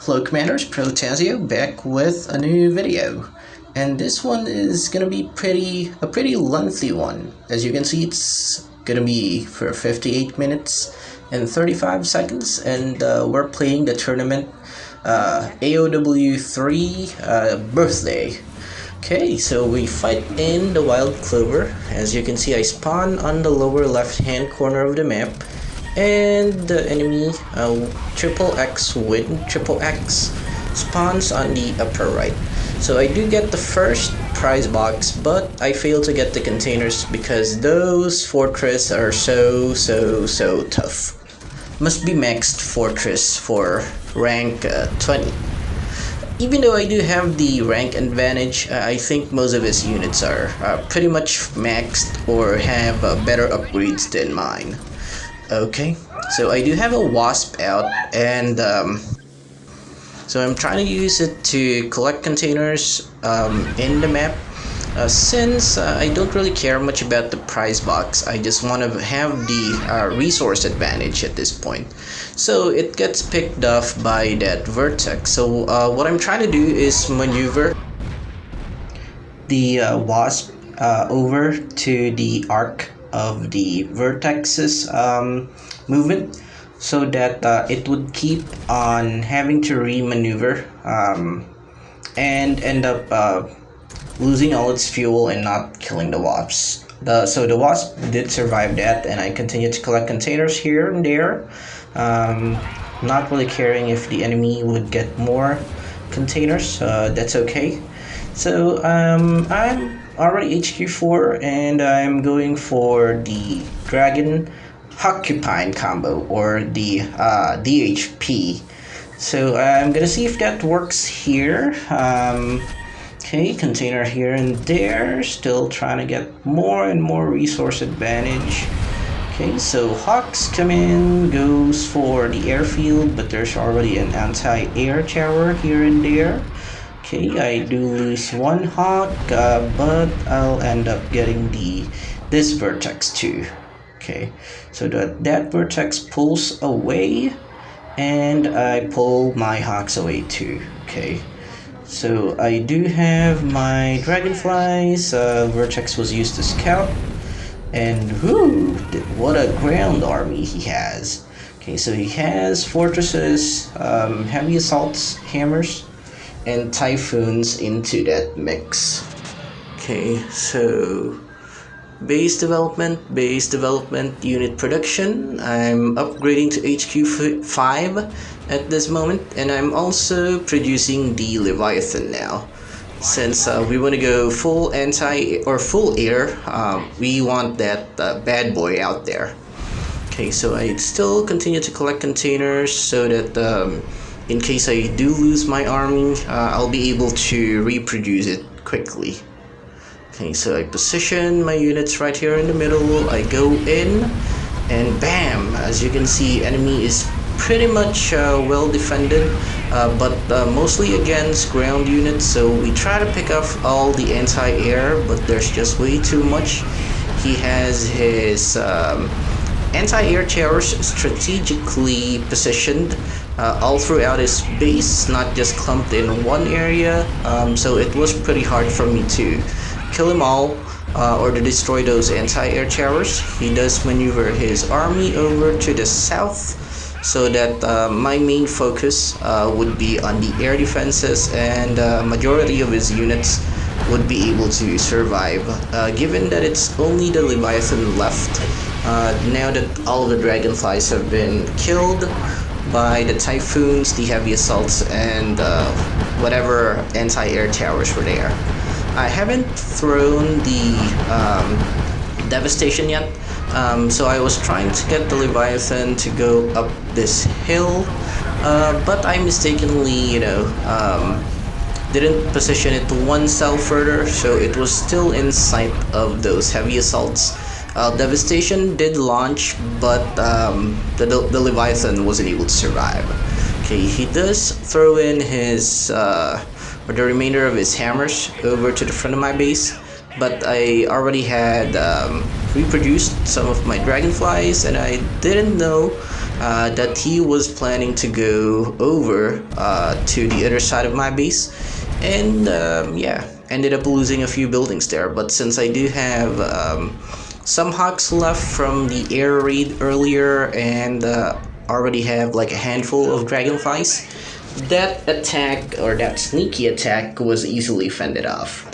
Hello Commanders, Pro-Tah-Zzioh back with a new video, and this one is gonna be a pretty lengthy one. As you can see, it's gonna be for 58 minutes and 35 seconds, and we're playing the tournament AOW3 birthday. Okay, so we fight in the Wild Clover. As you can see, I spawn on the lower left hand corner of the map, and the enemy triple X spawns on the upper right. So I do get the first prize box, but I fail to get the containers because those fortress are so tough. Must be maxed fortress for rank 20. Even though I do have the rank advantage, I think most of his units are pretty much maxed or have better upgrades than mine. Okay, so I do have a wasp out, and so I'm trying to use it to collect containers in the map. Since I don't really care much about the prize box, I just want to have the resource advantage at this point. So it gets picked off by that vertex. So what I'm trying to do is maneuver the wasp over to the arc of the vertex's movement, so that it would keep on having to re-maneuver and end up losing all its fuel and not killing the wasps. So the wasp did survive that, and I continued to collect containers here and there, not really caring if the enemy would get more containers. That's okay. So I'm already HQ4, and I'm going for the Dragon Occupying combo, or the DHP. So I'm gonna see if that works here. Okay, container here and there, still trying to get more and more resource advantage. Okay, so Hawks come in, goes for the airfield, but there's already an anti-air tower here and there. Okay, I do lose one Hawk, but I'll end up getting this vertex too. Okay, so that vertex pulls away, and I pull my Hawks away too. Okay, so I do have my dragonflies. Vertex was used to scout, and whoo, what a ground army he has. Okay, so he has fortresses, heavy assaults, hammers, and typhoons into that mix. Okay, so base development, unit production. I'm upgrading to HQ5 at this moment, and I'm also producing the Leviathan now. Since we want to go full full air, we want that bad boy out there. Okay, so I still continue to collect containers so that in case I do lose my army, I'll be able to reproduce it quickly. Okay, so I position my units right here in the middle. I go in, and bam! As you can see, enemy is pretty much well defended, but mostly against ground units. So we try to pick off all the anti-air, but there's just way too much. He has his anti-air towers strategically positioned all throughout his base, not just clumped in one area. So it was pretty hard for me to kill them all or to destroy those anti-air towers. He does maneuver his army over to the south, so that my main focus would be on the air defenses, and majority of his units would be able to survive, given that it's only the Leviathan left now that all the dragonflies have been killed by the typhoons, the heavy assaults, and whatever anti-air towers were there. I haven't thrown the devastation yet, so I was trying to get the Leviathan to go up this hill, but I mistakenly, didn't position it one cell further, so it was still in sight of those heavy assaults. Devastation did launch, but the Leviathan wasn't able to survive. Okay, he does throw in his or the remainder of his hammers over to the front of my base, but I already had reproduced some of my dragonflies, and I didn't know that he was planning to go over to the other side of my base, and yeah, ended up losing a few buildings there. But since I do have some hawks left from the air raid earlier, and already have like a handful of dragonflies, that attack, or that sneaky attack, was easily fended off.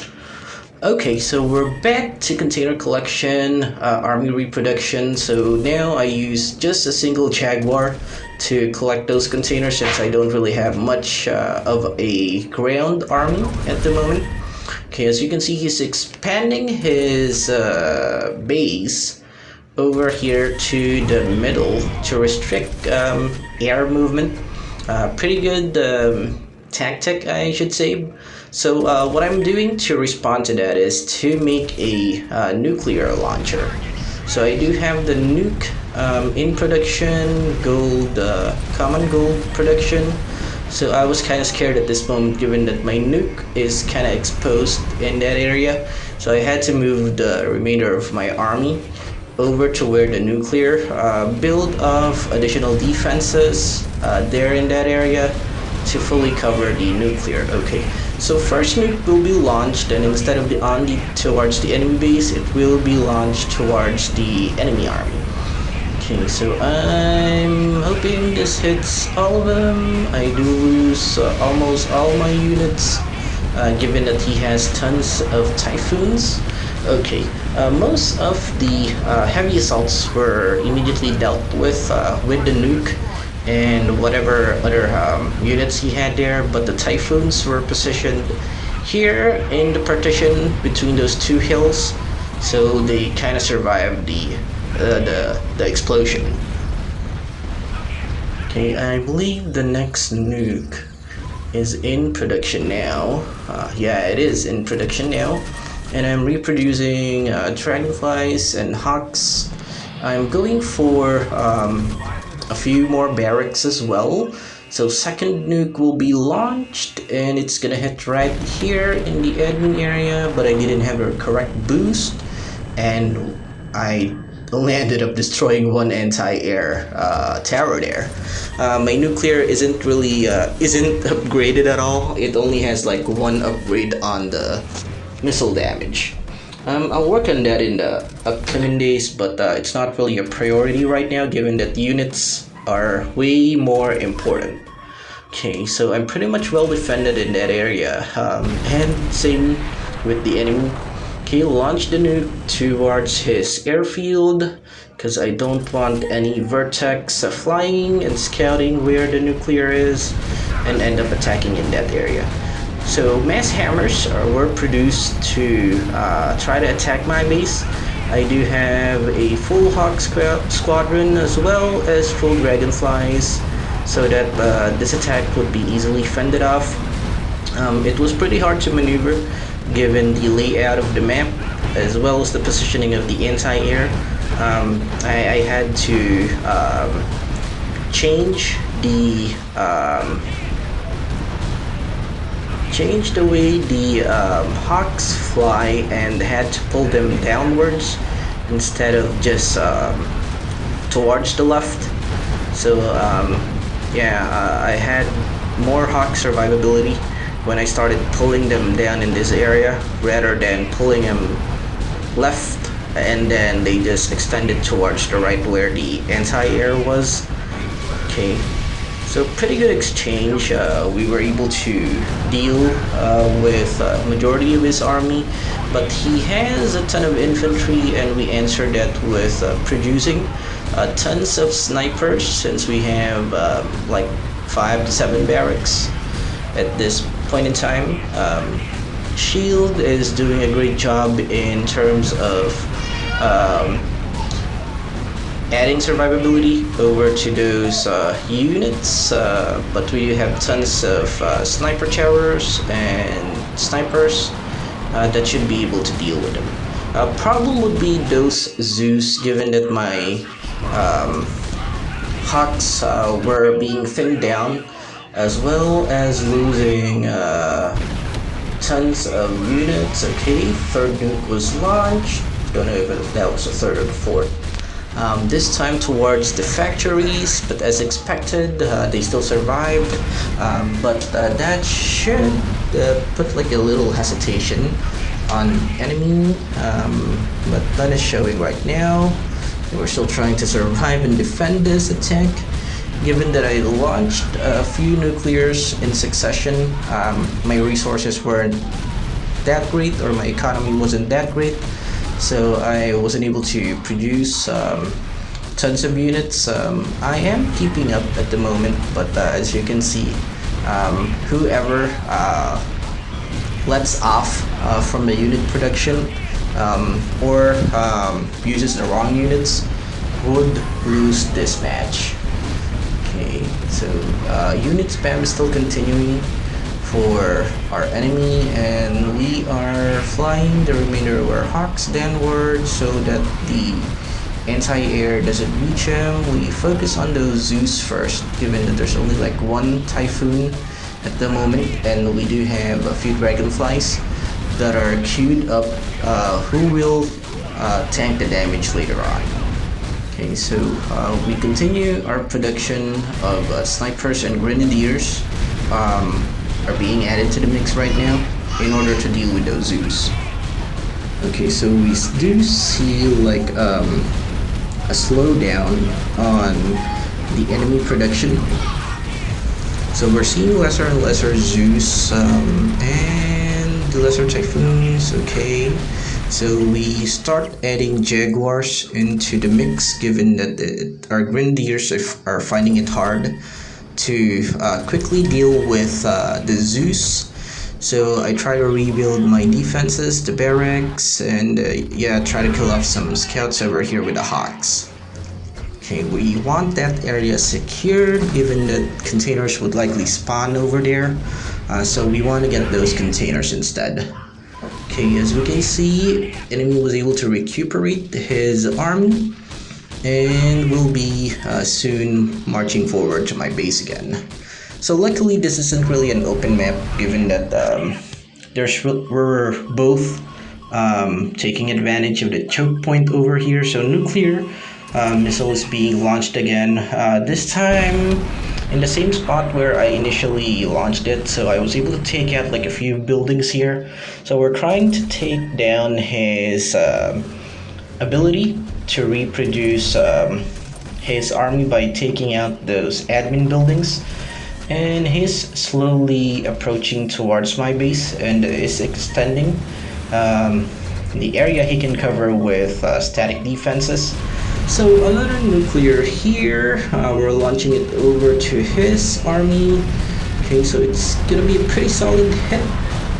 Okay, so we're back to container collection, army reproduction. So now I use just a single Jaguar to collect those containers, since I don't really have much of a ground army at the moment. Okay, as you can see, he's expanding his base over here to the middle to restrict air movement. Pretty good tactic, I should say. So what I'm doing to respond to that is to make a nuclear launcher. So I do have the nuke in production, gold, common gold production. So I was kind of scared at this moment, given that my nuke is kind of exposed in that area. So I had to move the remainder of my army over to where the nuclear build of additional defenses there in that area to fully cover the nuclear. Okay, so first nuke will be launched, and instead of towards the enemy base, it will be launched towards the enemy army. Okay, so I'm hoping this hits all of them. I do lose almost all my units, given that he has tons of typhoons. Okay, most of the heavy assaults were immediately dealt with the nuke and whatever other units he had there, but the typhoons were positioned here in the partition between those two hills, so they kind of survived the explosion. Okay, I believe the next nuke is in production now. Yeah, it is in production now, and I'm reproducing dragonflies and hawks. I'm going for a few more barracks as well. So second nuke will be launched, and it's gonna hit right here in the admin area, but I didn't have a correct boost, and I only ended up destroying one anti-air tower there. My nuclear isn't really isn't upgraded at all. It only has like one upgrade on the missile damage. I'll work on that in the upcoming days, but it's not really a priority right now, given that the units are way more important. Okay, so I'm pretty much well defended in that area, and same with the enemy. Okay, launch the nuke towards his airfield, because I don't want any vertex flying and scouting where the nuclear is and end up attacking in that area. So mass hammers were produced to try to attack my base. I do have a full hawk squadron as well as full dragonflies, so that this attack would be easily fended off. It was pretty hard to maneuver given the layout of the map as well as the positioning of the anti-air. I had to change the way the hawks fly, and had to pull them downwards instead of just towards the left. So yeah, I had more hawk survivability when I started pulling them down in this area, rather than pulling them left and then they just extended towards the right where the anti-air was. Okay, so pretty good exchange. We were able to deal with majority of his army, but he has a ton of infantry, and we answered that with producing tons of snipers, since we have like 5 to 7 barracks at this point in time. Shield is doing a great job in terms of adding survivability over to those units, but we have tons of sniper towers and snipers that should be able to deal with them. Problem would be those Zeus, given that my hawks were being thinned down, as well as losing tons of units. Okay, third nuke was launched. Don't know if that was a third or fourth. this time towards the factories, but as expected, they still survived. But that should put like a little hesitation on enemy, but none is showing right now. We're still trying to survive and defend this attack. Given that I launched a few nuclears in succession, my resources weren't that great, or my economy wasn't that great, so I wasn't able to produce tons of units. I am keeping up at the moment, but as you can see, whoever lets off from the unit production or uses the wrong units would lose this match. Okay, so unit spam is still continuing for our enemy, and we are flying the remainder of our Hawks downward so that the anti-air doesn't reach him. We focus on those Zeus first, given that there's only like one Typhoon at the moment, and we do have a few Dragonflies that are queued up who will tank the damage later on. Okay, so we continue our production of snipers and grenadiers are being added to the mix right now in order to deal with those Zeus. Okay, so we do see like a slowdown on the enemy production. So we're seeing lesser and lesser Zeus and lesser Typhoons. Okay, so we start adding Jaguars into the mix, given that our Grenadiers are finding it hard to quickly deal with the Zeus. So I try to rebuild my defenses, the barracks, and yeah, try to kill off some scouts over here with the Hawks. Okay, we want that area secured, given that containers would likely spawn over there. So we want to get those containers instead. Okay, as we can see, enemy was able to recuperate his army and will be soon marching forward to my base again. So luckily this isn't really an open map, given that we're both taking advantage of the choke point over here. So nuclear missile is being launched again, this time in the same spot where I initially launched it. So I was able to take out like a few buildings here. So we're trying to take down his ability to reproduce his army by taking out those admin buildings. And he's slowly approaching towards my base and is extending the area he can cover with static defenses. So another nuclear here, we're launching it over to his army. Okay, so it's gonna be a pretty solid hit,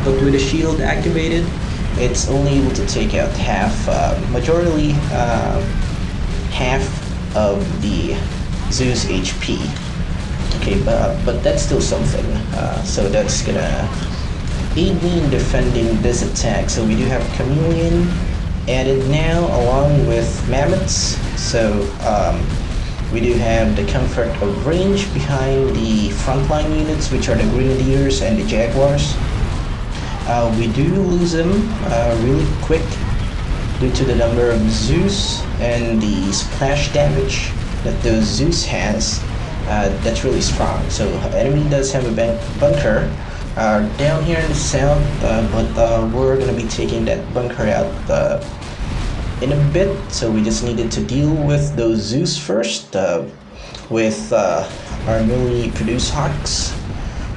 but with the shield activated, it's only able to take out half, majorly half of the Zeus HP. Okay, but that's still something. So that's gonna aid me in defending this attack. So we do have Chameleon added now along with Mammoths. So we do have the comfort of range behind the frontline units, which are the Grenadiers and the Jaguars. We do lose them really quick due to the number of Zeus and the splash damage that those Zeus has. That's really strong. So enemy does have a bunker down here in the south, but we're gonna be taking that bunker out in a bit. So we just needed to deal with those Zeus first with our newly produced Hawks.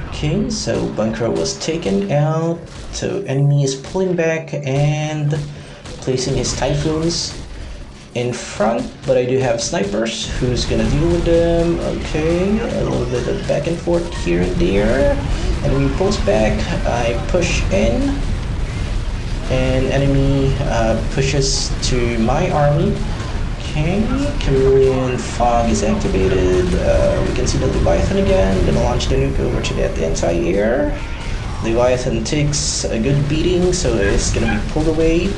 Okay, so bunker was taken out. So enemy is pulling back and placing his Typhoons in front, but I do have snipers who's gonna deal with them. Okay, a little bit of back and forth here and there. Enemy pulls back, I push in, and enemy pushes to my army. Okay, Chameleon Fog is activated. We can see the Leviathan again. Gonna launch the nuke over to that anti-air. Leviathan takes a good beating, so it's gonna be pulled away.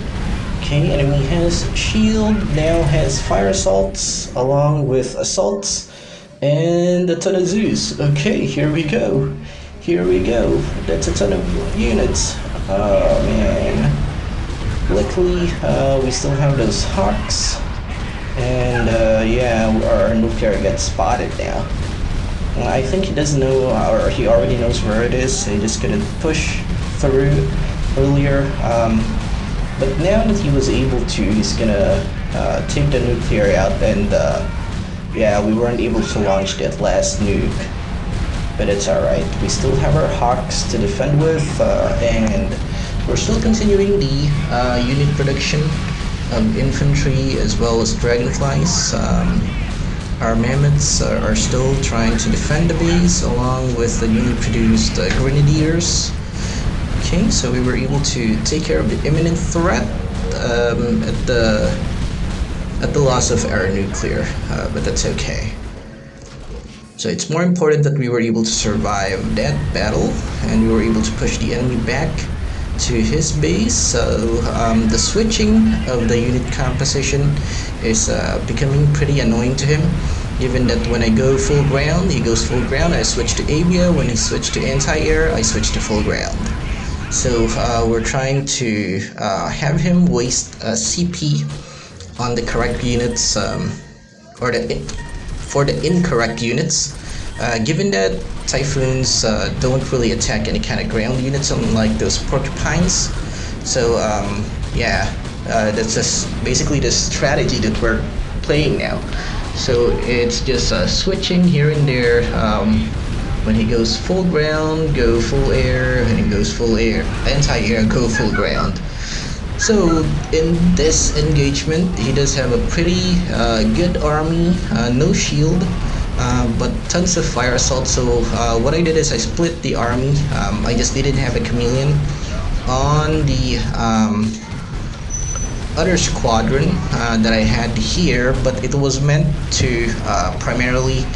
Okay, enemy has shield, now has fire assaults along with assaults and a ton of Zeus. Okay, here we go. Here we go. That's a ton of units. Oh man. Luckily, we still have those Hawks. And yeah, our nuclear gets spotted now. I think he doesn't know, or he already knows where it is. So he just couldn't push through earlier. But now that he was able to, he's gonna take the nuclear out, and yeah, we weren't able to launch that last nuke. But it's alright. We still have our Hawks to defend with, and we're still continuing the unit production of infantry as well as dragonflies. Our mammoths are still trying to defend the base along with the newly produced grenadiers. Okay, so we were able to take care of the imminent threat at the loss of our nuclear, but that's okay. So it's more important that we were able to survive that battle, and we were able to push the enemy back to his base. So the switching of the unit composition is becoming pretty annoying to him, given that when I go full ground, he goes full ground. I switch to avia. When he switched to anti-air, I switch to full ground. So we're trying to have him waste CP on the correct units, or for the incorrect units, given that Typhoons don't really attack any kind of ground units, unlike those porcupines. So yeah, that's just basically the strategy that we're playing now. So it's just switching here and there. When he goes full ground, go full air. When he goes full air, anti-air, go full ground. So in this engagement, he does have a pretty good army, no shield, but tons of fire assault. So what I did is I split the army. I just didn't have a chameleon on the other squadron that I had here, but it was meant to primarily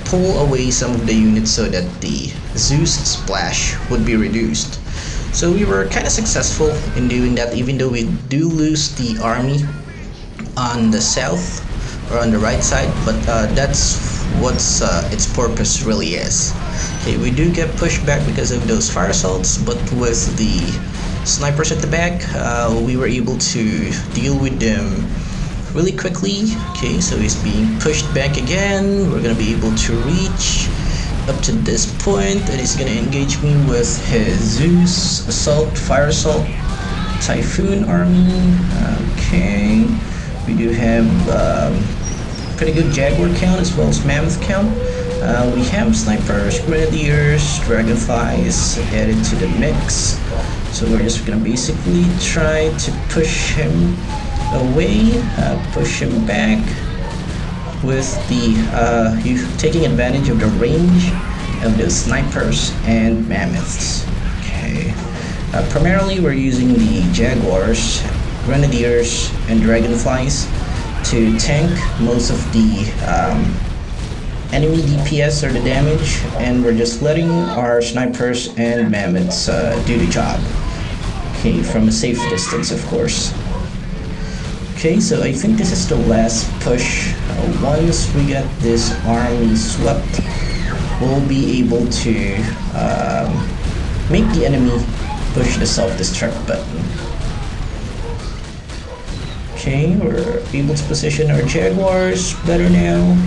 pull away some of the units so that the Zeus splash would be reduced. So we were kind of successful in doing that, even though we do lose the army on the south or on the right side, but that's what its purpose really is. Okay, we do get pushed back because of those fire assaults, but with the snipers at the back, we were able to deal with them really quickly. Okay, so he's being pushed back again. We're gonna be able to reach up to this point, and he's gonna engage me with his Zeus assault, fire assault, Typhoon army. Okay, we do have pretty good Jaguar count as well as Mammoth count. We have snipers, grenadiers, dragonflies added to the mix. So we're just gonna basically try to push him away, push him back with the taking advantage of the range of the snipers and mammoths. Okay, primarily we're using the Jaguars, grenadiers, and dragonflies to tank most of the enemy DPS or the damage, and we're just letting our snipers and mammoths do the job. Okay, from a safe distance, of course. Okay, so I think this is the last push. Once we get this army swept, we'll be able to make the enemy push the self-destruct button. Okay, we're able to position our Jaguars better now.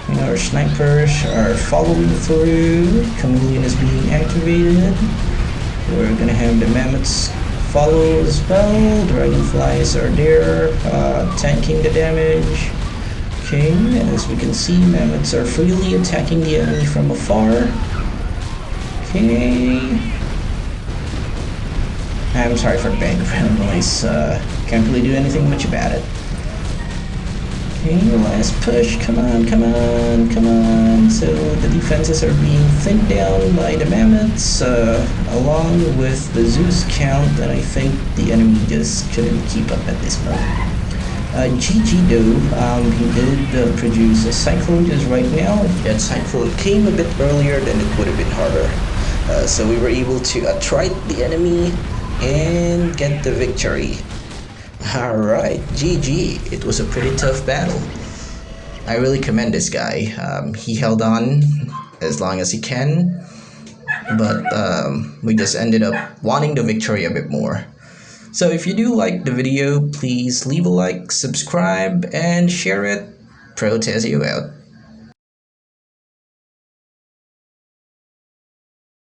And our snipers are following through. Chameleon is being activated. We're gonna have the mammoths follow as well. Dragonflies are there, tanking the damage. Okay, as we can see, mammoths are freely attacking the enemy from afar. Okay. I'm sorry for the background noise. Can't really do anything much about it. Okay, last push. Come on, come on, come on. So the defenses are being thinned down by the mammoths, along with the Zeus count, and I think the enemy just couldn't keep up at this moment. GG though, he did produce a cyclone just right now. If that cyclone came a bit earlier, then it would have been harder. So we were able to attrite the enemy and get the victory. Alright, GG. It was a pretty tough battle. I really commend this guy. He held on as long as he can, but we just ended up wanting the victory a bit more. So if you do like the video, please leave a like, subscribe, and share it. Pro-Tah-Zzioh out.